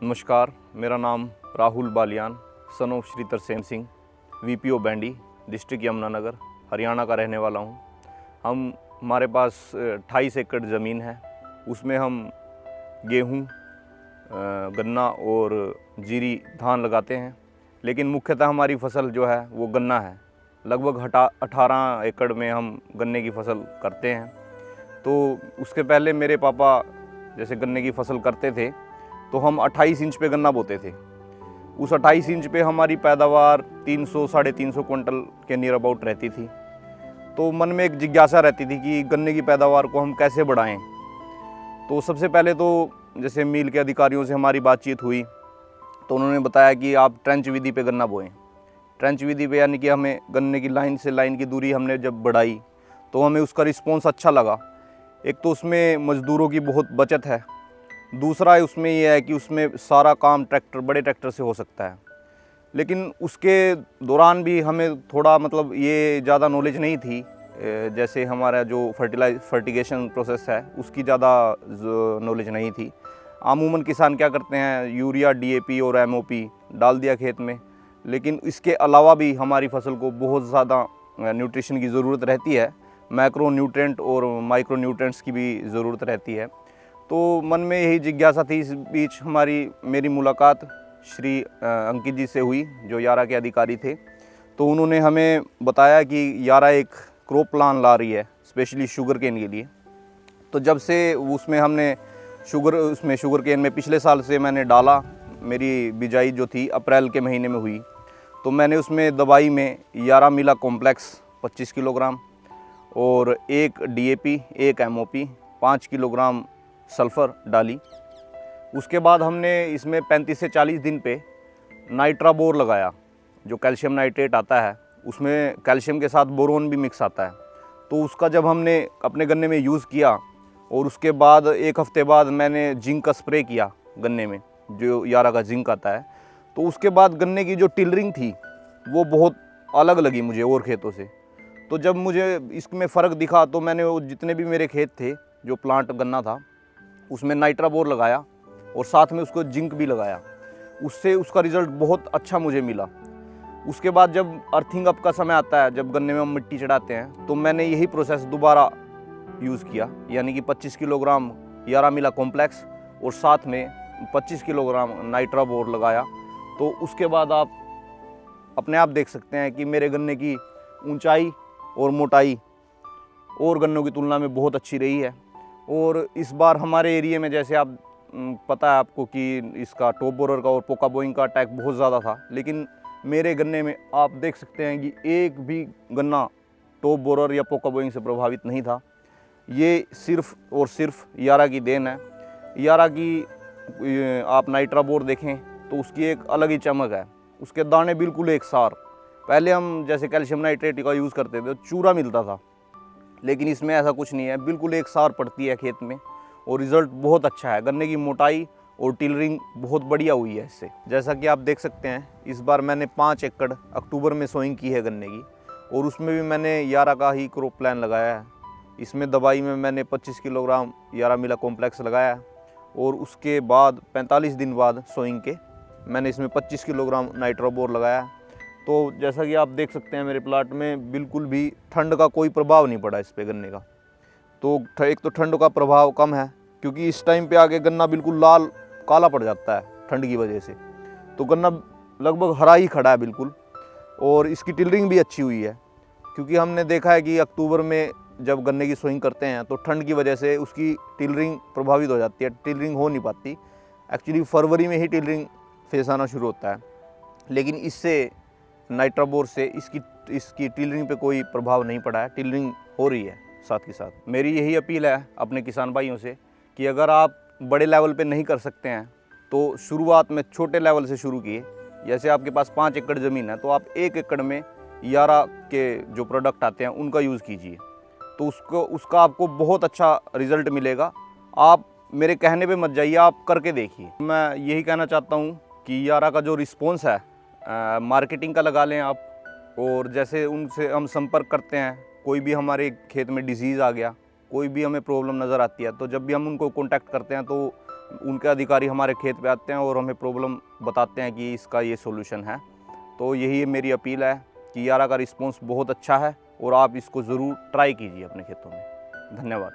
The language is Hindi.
नमस्कार, मेरा नाम Rahul Baliyan, son of Shri Tarsem Singh, VPO Baindi, district Yamunanagar, Haryana का रहने वाला हूँ। हमारे पास 28 एकड़ ज़मीन है। उसमें हम गेहूँ, गन्ना और जीरी धान लगाते हैं, लेकिन मुख्यतः हमारी फसल जो है वो गन्ना है। लगभग 18 एकड़ में हम गन्ने की फसल करते हैं। तो उसके पहले मेरे पापा जैसे गन्ने की फसल करते थे तो हम 28 इंच पे गन्ना बोते थे। उस 28 इंच पे हमारी पैदावार 300 साढ़े 300 क्विंटल के नियर अबाउट रहती थी। तो मन में एक जिज्ञासा रहती थी कि गन्ने की पैदावार को हम कैसे बढ़ाएं। तो सबसे पहले तो जैसे मिल के अधिकारियों से हमारी बातचीत हुई तो उन्होंने बताया कि आप ट्रेंच विधि पे गन्ना बोएं। ट्रेंच विधि पे यानी कि हमें गन्ने की लाइन से लाइन की दूरी हमने जब बढ़ाई तो हमें उसका रिस्पॉन्स अच्छा लगा। एक तो उसमें मज़दूरों की बहुत बचत है, दूसरा उसमें यह है कि उसमें सारा काम बड़े ट्रैक्टर से हो सकता है। लेकिन उसके दौरान भी हमें थोड़ा ये ज़्यादा नॉलेज नहीं थी। जैसे हमारा जो फर्टिगेशन प्रोसेस है उसकी ज़्यादा नॉलेज नहीं थी। अमूमन किसान क्या करते हैं, यूरिया, डीएपी और एमओपी डाल दिया खेत में, लेकिन इसके अलावा भी हमारी फसल को बहुत ज़्यादा न्यूट्रिशन की ज़रूरत रहती है। मैक्रो न्यूट्रेंट और माइक्रो न्यूट्रेंट्स की भी ज़रूरत रहती है। तो मन में यही जिज्ञासा थी। इस बीच मेरी मुलाकात श्री अंकित जी से हुई, जो यारा के अधिकारी थे। तो उन्होंने हमें बताया कि यारा एक क्रॉप प्लान ला रही है स्पेशली शुगर केन के लिए। तो जब से उसमें हमने शुगर केन में पिछले साल से मैंने डाला, मेरी बिजाई जो थी अप्रैल के महीने में हुई, तो मैंने उसमें दवाई में यारा मिला कॉम्प्लेक्स 25 किलोग्राम और एक डीएपी, एक एमओपी, 5 किलोग्राम सल्फ़र डाली। उसके बाद हमने इसमें 35 से 40 दिन पे नाइट्राबोर लगाया, जो कैल्शियम नाइट्रेट आता है। उसमें कैल्शियम के साथ बोरोन भी मिक्स आता है। तो उसका जब हमने अपने गन्ने में यूज़ किया और उसके बाद एक हफ़्ते बाद मैंने जिंक का स्प्रे किया गन्ने में, जो यारा का जिंक आता है। तो उसके बाद गन्ने की जो टिलरिंग थी वो बहुत अलग लगी मुझे और खेतों से। तो जब मुझे इसमें फ़र्क दिखा तो मैंने वो जितने भी मेरे खेत थे जो प्लांट गन्ना था उसमें नाइट्राबोर लगाया और साथ में उसको जिंक भी लगाया। उससे उसका रिज़ल्ट बहुत अच्छा मुझे मिला। उसके बाद जब अर्थिंग अप का समय आता है, जब गन्ने में हम मिट्टी चढ़ाते हैं, तो मैंने यही प्रोसेस दोबारा यूज़ किया, यानी कि 25 किलोग्राम यारा मिला कॉम्प्लेक्स और साथ में 25 किलोग्राम नाइट्राबोर लगाया। तो उसके बाद आप अपने आप देख सकते हैं कि मेरे गन्ने की ऊंचाई और मोटाई और गन्नों की तुलना में बहुत अच्छी रही है। और इस बार हमारे एरिया में, जैसे आप पता है आपको कि इसका टॉप बोरर का और पोका बोइंग का अटैक बहुत ज़्यादा था, लेकिन मेरे गन्ने में आप देख सकते हैं कि एक भी गन्ना टॉप बोरर या पोका बोइंग से प्रभावित नहीं था। ये सिर्फ़ और सिर्फ यारा की देन है। यारा की आप नाइट्राबोर देखें तो उसकी एक अलग ही चमक है। उसके दाने बिल्कुल एक सार। पहले हम जैसे कैल्शियम नाइट्रेट का यूज़ करते थे तो चूरा मिलता था, लेकिन इसमें ऐसा कुछ नहीं है। बिल्कुल एक सार पड़ती है खेत में और रिज़ल्ट बहुत अच्छा है। गन्ने की मोटाई और टिलरिंग बहुत बढ़िया हुई है इससे। जैसा कि आप देख सकते हैं, इस बार मैंने 5 एकड़ अक्टूबर में सोइंग की है गन्ने की, और उसमें भी मैंने यारा का ही क्रॉप प्लान लगाया है। इसमें दवाई में मैंने 25 किलोग्राम यारा मिला कॉम्प्लेक्स लगाया है और उसके बाद 45 दिन बाद सोइंग के मैंने इसमें 25 किलोग्राम नाइट्रोबोर लगाया है। तो जैसा कि आप देख सकते हैं मेरे प्लाट में बिल्कुल भी ठंड का कोई प्रभाव नहीं पड़ा इस पे गन्ने का। तो एक तो ठंड का प्रभाव कम है, क्योंकि इस टाइम पे आगे गन्ना बिल्कुल लाल काला पड़ जाता है ठंड की वजह से। तो गन्ना लगभग हरा ही खड़ा है बिल्कुल। और इसकी टिलरिंग भी अच्छी हुई है, क्योंकि हमने देखा है कि अक्टूबर में जब गन्ने की सोइंग करते हैं तो ठंड की वजह से उसकी टिलरिंग प्रभावित हो जाती है, टिलरिंग हो नहीं पाती। एक्चुअली फरवरी में ही टिलरिंग फेस आना शुरू होता है, लेकिन इससे नाइट्राबोर से इसकी टिलरिंग पे कोई प्रभाव नहीं पड़ा है। टिलरिंग हो रही है साथ के साथ। मेरी यही अपील है अपने किसान भाइयों से कि अगर आप बड़े लेवल पे नहीं कर सकते हैं तो शुरुआत में छोटे लेवल से शुरू किए। जैसे आपके पास 5 एकड़ ज़मीन है तो आप 1 एकड़ में यारा के जो प्रोडक्ट आते हैं उनका यूज़ कीजिए, तो उसका आपको बहुत अच्छा रिज़ल्ट मिलेगा। आप मेरे कहने पे मत जाइए, आप करके देखिए। मैं यही कहना चाहता हूँ कि यारा का जो रिस्पॉन्स है, मार्केटिंग का लगा लें आप। और जैसे उनसे हम संपर्क करते हैं, कोई भी हमारे खेत में डिजीज़ आ गया, कोई भी हमें प्रॉब्लम नज़र आती है, तो जब भी हम उनको कॉन्टैक्ट करते हैं तो उनके अधिकारी हमारे खेत पे आते हैं और हमें प्रॉब्लम बताते हैं कि इसका ये सॉल्यूशन है। तो यही मेरी अपील है कि यारा का रिस्पॉन्स बहुत अच्छा है और आप इसको ज़रूर ट्राई कीजिए अपने खेतों में। धन्यवाद।